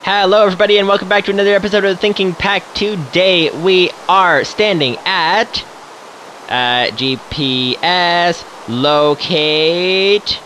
Hello everybody and welcome back to another episode of the Thinking Pack. Today we are standing at GPS locate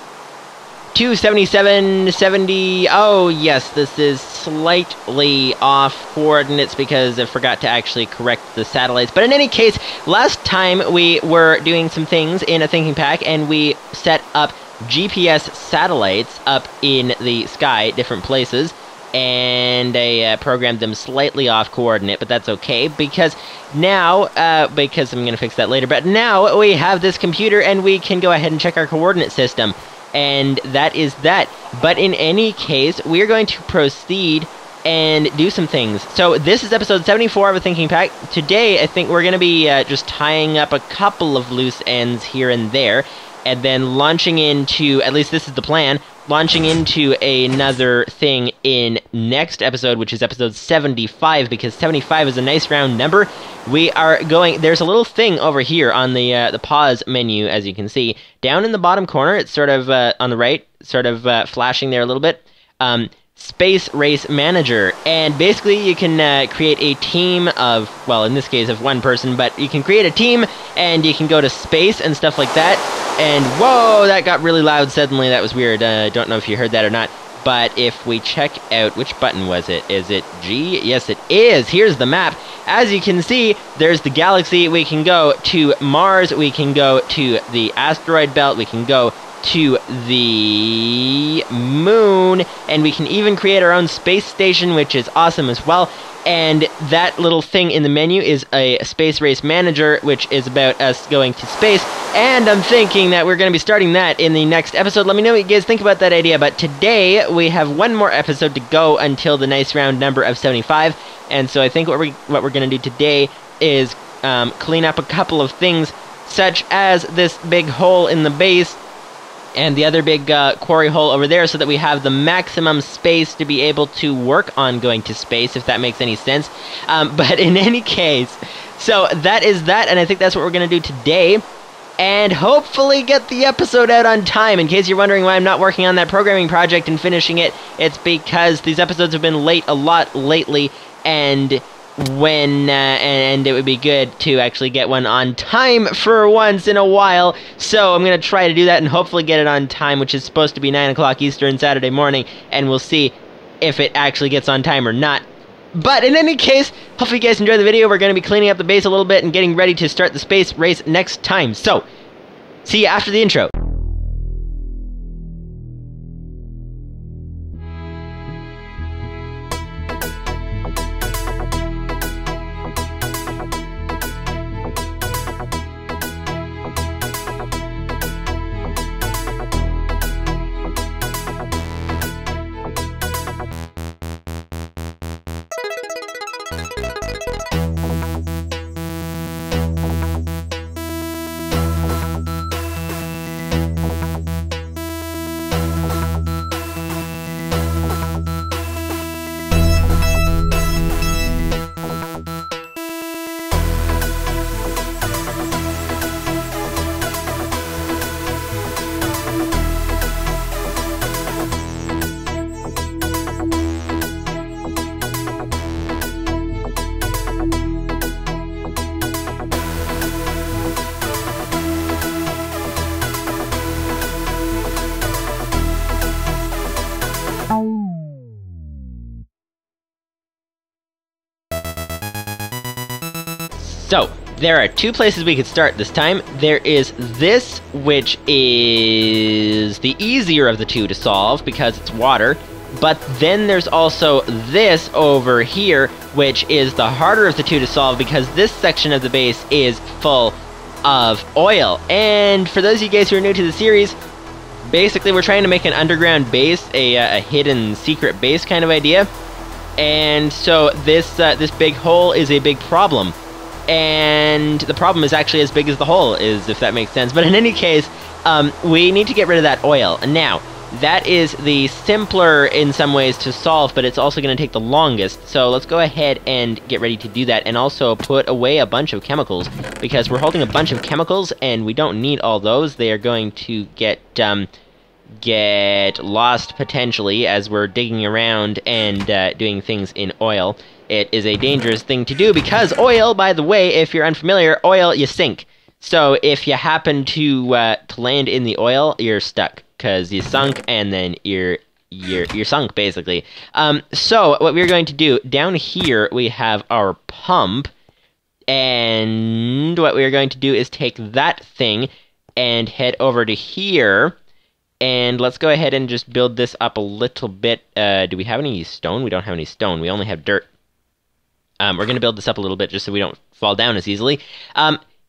277.70. Oh yes, this is slightly off coordinates because I forgot to actually correct the satellites. But in any case, last time we were doing some things in a Thinking Pack and we set up GPS satellites up in the sky, different places. And I programmed them slightly off coordinate, but that's okay, because now, because I'm going to fix that later, but now we have this computer and we can go ahead and check our coordinate system, and that is that. But in any case, we are going to proceed and do some things. So this is episode 74 of a Thinking Pack. Today, I think we're going to be just tying up a couple of loose ends here and there, and then launching into, at least this is the plan, launching into another thing in next episode, which is episode 75, because 75 is a nice round number. We are going, there's a little thing over here on the pause menu, as you can see. Down in the bottom corner, it's sort of on the right, sort of flashing there a little bit. Space Race Manager, and basically you can create a team of, well, in this case of one person, but you can create a team and you can go to space and stuff like that. And whoa, that got really loud suddenly. That was weird. Don't know if you heard that or not. But if we check out, which button was it? Is it G? Yes, it is. Here's the map. As you can see, there's the galaxy. We can go to Mars. We can go to the asteroid belt. We can go to the moon, and we can even create our own space station, which is awesome as well. And that little thing in the menu is a Space Race Manager, which is about us going to space. And I'm thinking that we're going to be starting that in the next episode. Let me know what you guys think about that idea. But today, we have one more episode to go until the nice round number of 75. And so I think what we're going to do today is clean up a couple of things, such as this big hole in the base, and the other big quarry hole over there, so that we have the maximum space to be able to work on going to space, if that makes any sense. But in any case, so that is that, and I think that's what we're going to do today, and hopefully get the episode out on time. In case you're wondering why I'm not working on that programming project and finishing it, it's because these episodes have been late a lot lately, and and it would be good to actually get one on time for once in a while. So I'm going to try to do that and hopefully get it on time, which is supposed to be 9 o'clock Eastern Saturday morning, and we'll see if it actually gets on time or not. But in any case, hopefully you guys enjoyed the video. We're going to be cleaning up the base a little bit and getting ready to start the space race next time. So, see you after the intro. So, there are two places we could start this time. There is this, which is the easier of the two to solve because it's water. But then there's also this over here, which is the harder of the two to solve because this section of the base is full of oil. And for those of you guys who are new to the series, basically we're trying to make an underground base, a hidden secret base kind of idea. And so this big hole is a big problem. And the problem is actually as big as the hole is, if that makes sense. But in any case, we need to get rid of that oil. Now, that is the simpler in some ways to solve, but it's also going to take the longest. So let's go ahead and get ready to do that, and also put away a bunch of chemicals, because we're holding a bunch of chemicals, and we don't need all those. They are going to get get lost potentially as we're digging around and doing things in oil. It is a dangerous thing to do because oil, by the way, if you're unfamiliar, oil, you sink. So if you happen to land in the oil, you're stuck because you sunk and then you're sunk, basically. So what we're going to do, down here we have our pump, and what we're going to do is take that thing and head over to here, and let's go ahead and just build this up a little bit. Do we have any stone? We don't have any stone. We only have dirt. We're going to build this up a little bit just so we don't fall down as easily.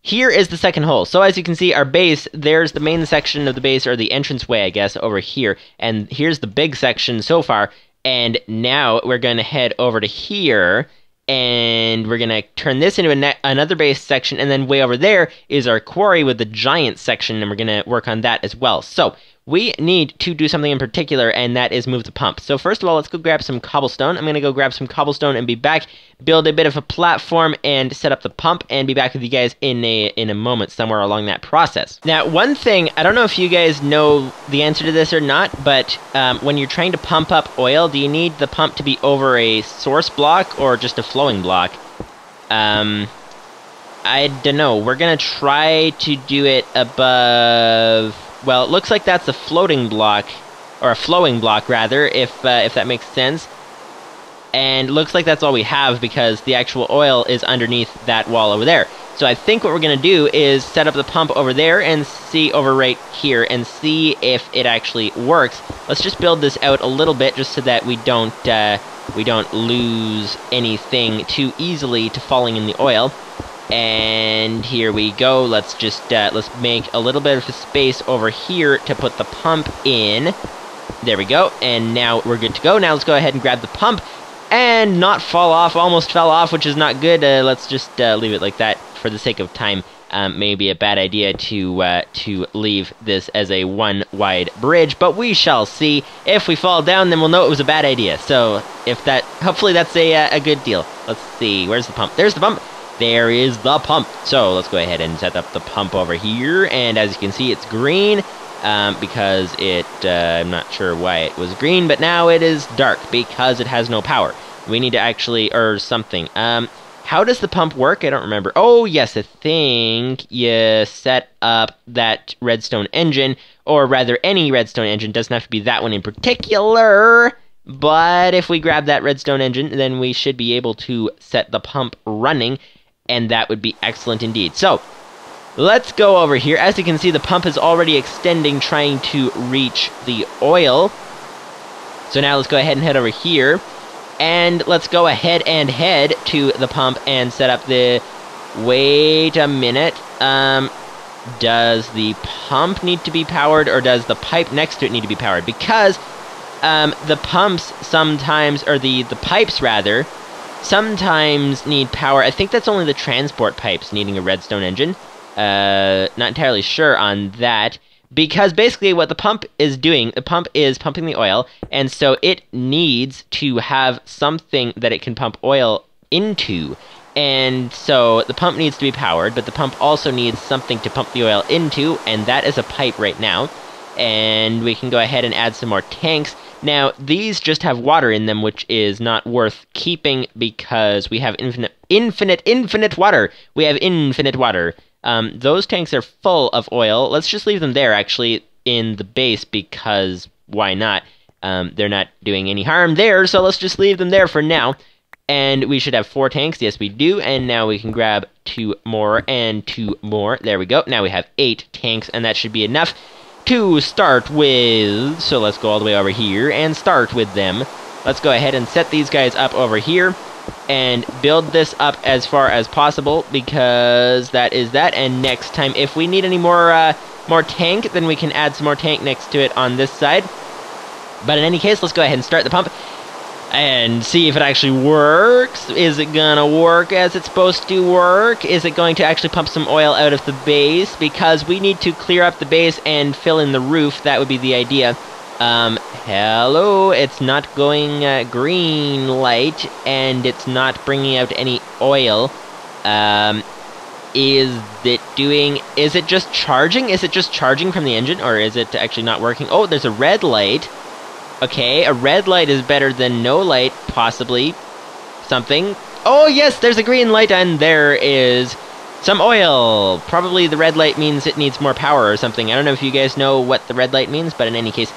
Here is the second hole. So as you can see, our base, there's the main section of the base, or the entranceway, I guess, over here. And here's the big section so far. And now we're going to head over to here, and we're going to turn this into another base section, and then way over there is our quarry with the giant section, and we're going to work on that as well. So we need to do something in particular, and that is move the pump. So first of all, let's go grab some cobblestone. I'm going to go grab some cobblestone and be back, build a bit of a platform, and set up the pump, and be back with you guys in a moment somewhere along that process. Now, one thing, I don't know if you guys know the answer to this or not, but when you're trying to pump up oil, do you need the pump to be over a source block or just a flowing block? I don't know. We're going to try to do it above... Well, it looks like that's a floating block, or a flowing block, rather, if that makes sense. And looks like that's all we have, because the actual oil is underneath that wall over there. So I think what we're going to do is set up the pump over there and see over right here and see if it actually works. Let's just build this out a little bit just so that we don't lose anything too easily to falling in the oil. And here we go. Let's just let's make a little bit of a space over here to put the pump in. There we go. And now we're good to go. Now let's go ahead and grab the pump and not fall off. Almost fell off, which is not good. Let's just leave it like that for the sake of time. Maybe a bad idea to leave this as a one-wide bridge, but we shall see. If we fall down, then we'll know it was a bad idea. So if that, hopefully that's a good deal. Let's see. Where's the pump? There's the pump. There is the pump. So let's go ahead and set up the pump over here. And as you can see, it's green because I'm not sure why it was green, but now it is dark because it has no power. We need to actually, or something. How does the pump work? I don't remember. Oh, yes, I think you set up that redstone engine, or rather any redstone engine. Doesn't have to be that one in particular. But if we grab that redstone engine, then we should be able to set the pump running. And that would be excellent indeed. So, let's go over here. As you can see, the pump is already extending, trying to reach the oil. So now let's go ahead and head over here. And let's go ahead and head to the pump and set up the... Wait a minute. Does the pump need to be powered, or does the pipe next to it need to be powered? Because the pumps sometimes, or the pipes rather, sometimes need power. I think that's only the transport pipes needing a redstone engine. Not entirely sure on that. Because basically what the pump is doing, the pump is pumping the oil, and so it needs to have something that it can pump oil into. And so the pump needs to be powered, but the pump also needs something to pump the oil into, and that is a pipe right now. And we can go ahead and add some more tanks. Now, these just have water in them, which is not worth keeping because we have infinite water. We have infinite water. Those tanks are full of oil. Let's just leave them there, actually, in the base, because why not? They're not doing any harm there, so let's just leave them there for now. And we should have 4 tanks. Yes, we do. And now we can grab 2 more and 2 more. There we go. Now we have 8 tanks, and that should be enough to start with. So let's go all the way over here and start with them. Let's go ahead and set these guys up over here and build this up as far as possible, because that is that. And next time, if we need any more tank, then we can add some more tank next to it on this side. But in any case, let's go ahead and start the pump and see if it actually works. Is it gonna work as it's supposed to work? Is it going to actually pump some oil out of the base? Because we need to clear up the base and fill in the roof. That would be the idea. Hello, it's not going green light, and it's not bringing out any oil. Is it doing is it just charging? Is it just charging from the engine, or is it actually not working? Oh, there's a red light. Okay, a red light is better than no light, possibly. Something. Oh, yes, there's a green light, and there is some oil. Probably the red light means it needs more power or something. I don't know if you guys know what the red light means, but in any case,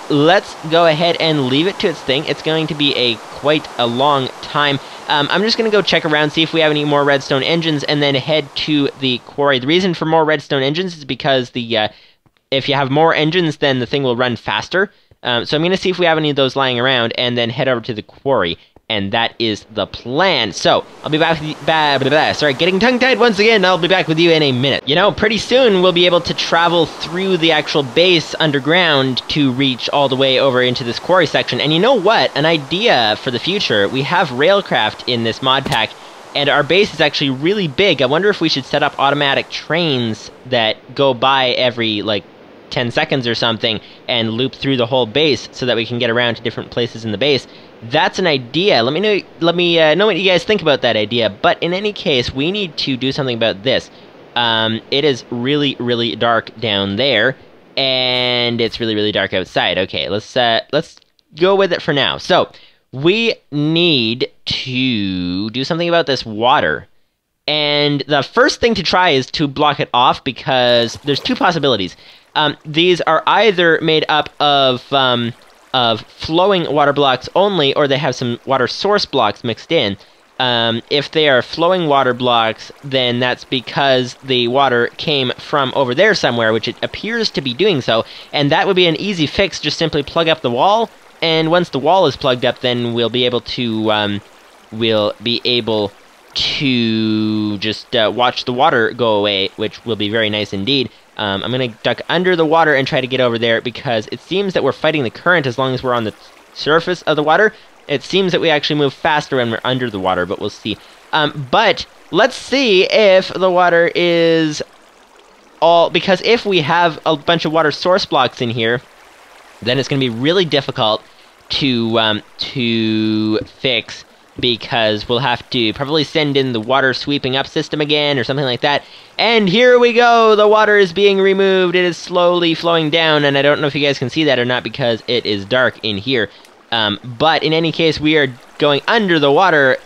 let's go ahead and leave it to its thing. It's going to be quite a long time. I'm just going to go check around, see if we have any more redstone engines, and then head to the quarry. The reason for more redstone engines is because if you have more engines, then the thing will run faster. So I'm going to see if we have any of those lying around, and then head over to the quarry. And that is the plan. So, I'll be back with you, sorry, getting tongue-tied once again. I'll be back with you in a minute. You know, pretty soon we'll be able to travel through the actual base underground to reach all the way over into this quarry section. And you know what? An idea for the future. We have railcraft in this mod pack, and our base is actually really big. I wonder if we should set up automatic trains that go by every, like, 10 seconds or something and loop through the whole base so that we can get around to different places in the base. That's an idea. Let me know what you guys think about that idea. But in any case, we need to do something about this. It is really, really dark down there, and it's really, really dark outside. Okay, let's go with it for now. So we need to do something about this water. And the first thing to try is to block it off, because there's two possibilities. These are either made up of flowing water blocks only, or they have some water source blocks mixed in. If they are flowing water blocks, then that's because the water came from over there somewhere, which it appears to be doing so, and that would be an easy fix. Just simply plug up the wall, and once the wall is plugged up, then we'll be able to just watch the water go away, which will be very nice indeed. I'm going to duck under the water and try to get over there, because it seems that we're fighting the current as long as we're on the surface of the water. It seems that we actually move faster when we're under the water, but we'll see. But let's see if the water is all... Because if we have a bunch of water source blocks in here, then it's going to be really difficult to fix, because we'll have to probably send in the water sweeping up system again or something like that. And here we go! The water is being removed. It is slowly flowing down, and I don't know if you guys can see that or not because it is dark in here. But in any case, we are going under the water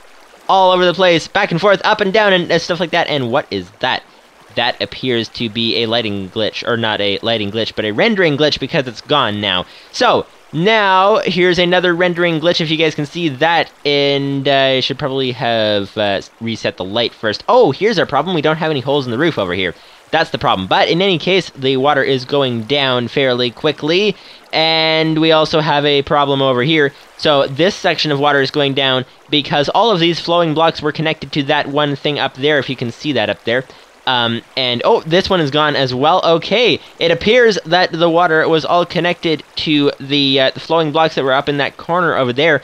all over the place, back and forth, up and down, and stuff like that. And what is that? That appears to be a lighting glitch, or not a lighting glitch, but a rendering glitch, because it's gone now. So, now, here's another rendering glitch, if you guys can see that, and I should probably have reset the light first. Oh, here's our problem. We don't have any holes in the roof over here. That's the problem. But in any case, the water is going down fairly quickly, and we also have a problem over here. So this section of water is going down because all of these flowing blocks were connected to that one thing up there, if you can see that up there. And, oh, this one is gone as well. Okay, it appears that the water was all connected to the flowing blocks that were up in that corner over there.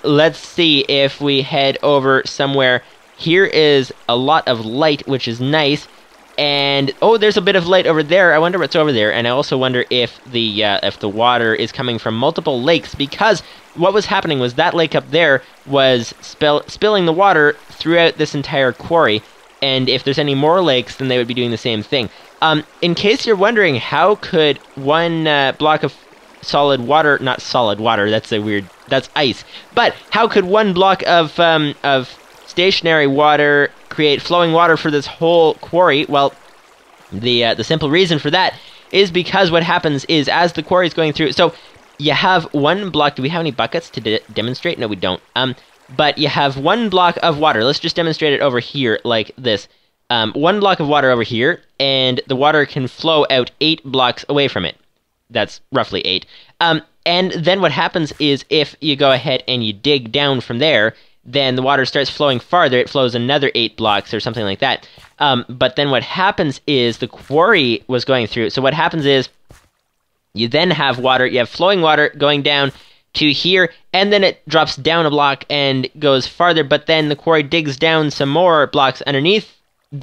Let's see if we head over somewhere. Here is a lot of light, which is nice. And, oh, there's a bit of light over there. I wonder what's over there. And I also wonder if the water is coming from multiple lakes, because what was happening was that lake up there was spilling the water throughout this entire quarry. And if there's any more lakes, then they would be doing the same thing. In case you're wondering, how could one block of solid water, not solid water, that's ice. But how could one block of stationary water create flowing water for this whole quarry? Well, the simple reason for that is because what happens is, as the quarry is going through, so you have one block. Do we have any buckets to demonstrate? No, we don't. But you have one block of water. Let's just demonstrate it over here like this. One block of water over here, and the water can flow out 8 blocks away from it. That's roughly 8. And then what happens is, if you go ahead and you dig down from there, then the water starts flowing farther. It flows another 8 blocks or something like that. But then what happens is, the quarry was going through. So what happens is, you then have water, you have flowing water going down to here, and then it drops down a block and goes farther, but then the quarry digs down some more blocks underneath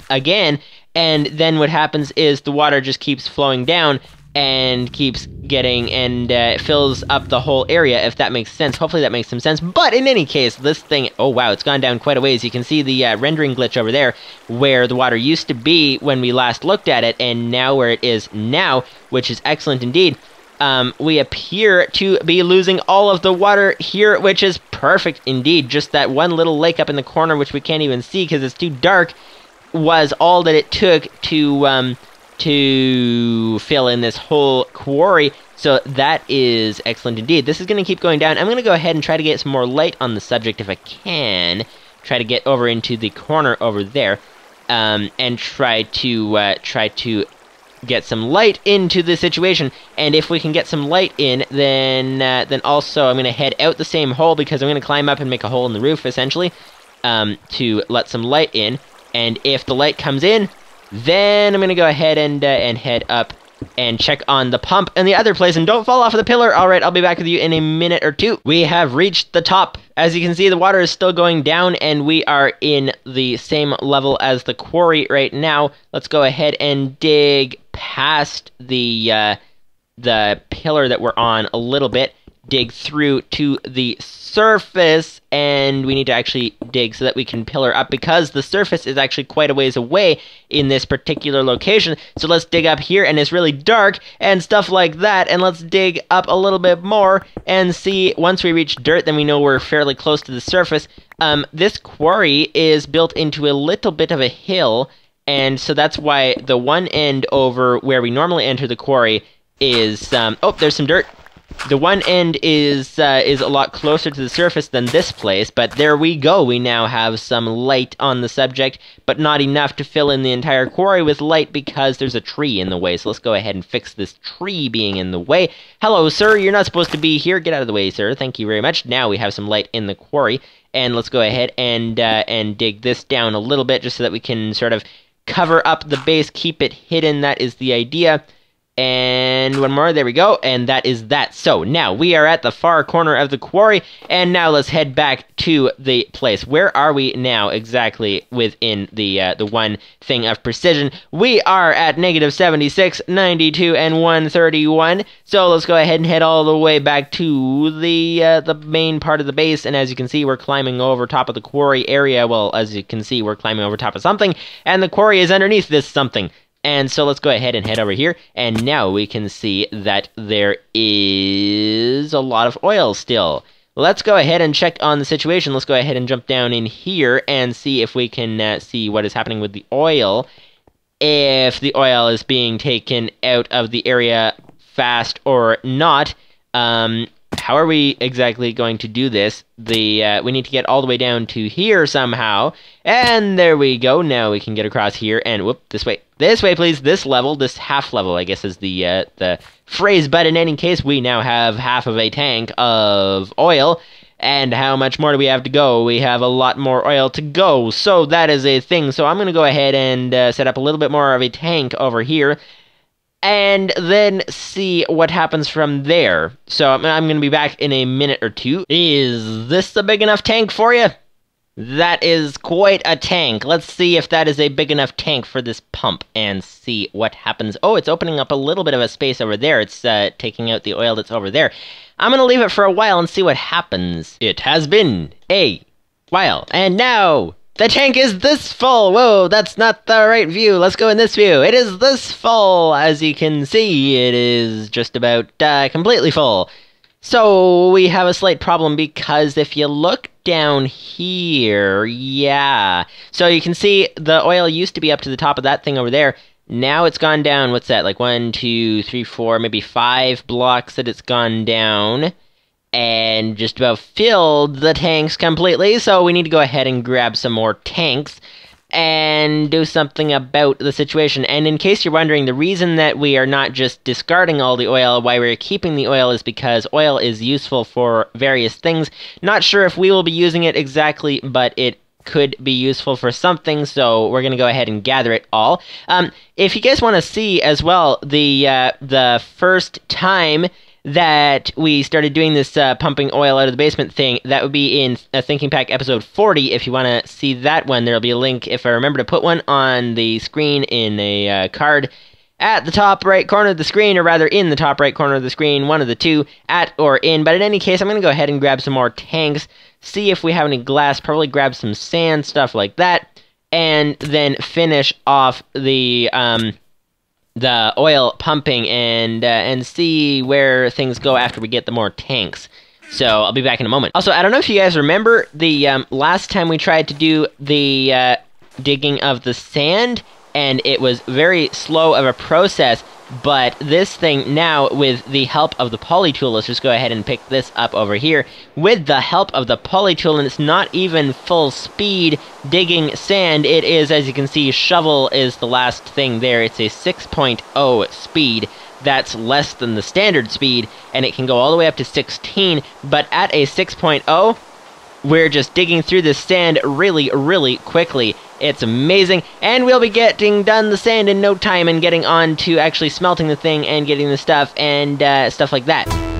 again, and then what happens is the water just keeps flowing down, and keeps getting, and fills up the whole area, if that makes sense. Hopefully that makes some sense. But in any case, this thing, oh wow, it's gone down quite a ways. You can see the rendering glitch over there, where the water used to be when we last looked at it, and now where it is now, which is excellent indeed. We appear to be losing all of the water here, which is perfect indeed. Just that one little lake up in the corner, which we can't even see because it's too dark, was all that it took to fill in this whole quarry. So that is excellent indeed. This is going to keep going down. I'm going to go ahead and try to get some more light on the subject if I can. Try to get over into the corner over there, and try to get some light into the situation. And if we can get some light in, then also I'm going to head out the same hole, because I'm going to climb up and make a hole in the roof, essentially, to let some light in. And if the light comes in, then I'm going to go ahead and head up and check on the pump in the other place. And don't fall off of the pillar. All right, I'll be back with you in a minute or two. We have reached the top. As you can see, the water is still going down, and we are in the same level as the quarry right now. Let's go ahead and dig past the pillar that we're on a little bit. Dig through to the surface, and we need to actually dig so that we can pillar up, because the surface is actually quite a ways away in this particular location. So let's dig up here, and it's really dark and stuff like that, and let's dig up a little bit more and see. Once we reach dirt, then we know we're fairly close to the surface. This quarry is built into a little bit of a hill, and so that's why the one end over where we normally enter the quarry is oh, there's some dirt. The one end is a lot closer to the surface than this place, but there we go. We now have some light on the subject, but not enough to fill in the entire quarry with light, because there's a tree in the way. So let's go ahead and fix this tree being in the way. Hello, sir. You're not supposed to be here. Get out of the way, sir. Thank you very much. Now we have some light in the quarry, and let's go ahead and dig this down a little bit, just so that we can sort of cover up the base, keep it hidden. That is the idea. And one more, there we go, and that is that. So now we are at the far corner of the quarry, and now let's head back to the place. Where are we now exactly within the one thing of precision? We are at -76, 92, and 131. So let's go ahead and head all the way back to the main part of the base, and as you can see, we're climbing over top of the quarry area. Well, as you can see, we're climbing over top of something, and the quarry is underneath this something. And so let's go ahead and head over here, and now we can see that there is a lot of oil still. Let's go ahead and check on the situation. Let's go ahead and jump down in here and see if we can see what is happening with the oil. If the oil is being taken out of the area fast or not. How are we exactly going to do this? We need to get all the way down to here somehow. And there we go. Now we can get across here and whoop, this way. This way, please. This level, this half level, I guess is the phrase. But in any case, we now have half of a tank of oil. And how much more do we have to go? We have a lot more oil to go. So that is a thing. So I'm going to go ahead and set up a little bit more of a tank over here. And then see what happens from there. So I'm going to be back in a minute or two. Is this a big enough tank for you? That is quite a tank. Let's see if that is a big enough tank for this pump and see what happens. Oh, it's opening up a little bit of a space over there. It's taking out the oil that's over there. I'm going to leave it for a while and see what happens. It has been a while. And now the tank is this full. Whoa, that's not the right view. Let's go in this view. It is this full. As you can see, it is just about completely full. So we have a slight problem, because if you look down here, yeah. So you can see the oil used to be up to the top of that thing over there. Now it's gone down, what's that, like 1, 2, 3, 4, maybe 5 blocks that it's gone down. And just about filled the tanks completely, so we need to go ahead and grab some more tanks and do something about the situation. And in case you're wondering, the reason that we are not just discarding all the oil, why we're keeping the oil, is because oil is useful for various things. Not sure if we will be using it exactly, but it could be useful for something, so we're going to go ahead and gather it all. If you guys want to see as well, the first time that we started doing this pumping oil out of the basement thing, that would be in Thinking Pack episode 40. If you want to see that one, there'll be a link, if I remember to put one on the screen in a card at the top right corner of the screen, or rather in the top right corner of the screen, one of the two, at or in. But in any case, I'm going to go ahead and grab some more tanks, see if we have any glass, probably grab some sand, stuff like that, and then finish off the oil pumping and see where things go after we get the more tanks. So I'll be back in a moment. Also, I don't know if you guys remember the last time we tried to do the digging of the sand, and it was very slow of a process, but this thing now, with the help of the poly tool, let's just go ahead and pick this up over here, with the help of the poly tool, and it's not even full speed digging sand, it is, as you can see, shovel is the last thing there, it's a 6.0 speed. That's less than the standard speed, and it can go all the way up to 16, but at a 6.0, we're just digging through the sand really, really quickly. It's amazing, and we'll be getting done the sand in no time and getting on to actually smelting the thing and getting the stuff and stuff like that.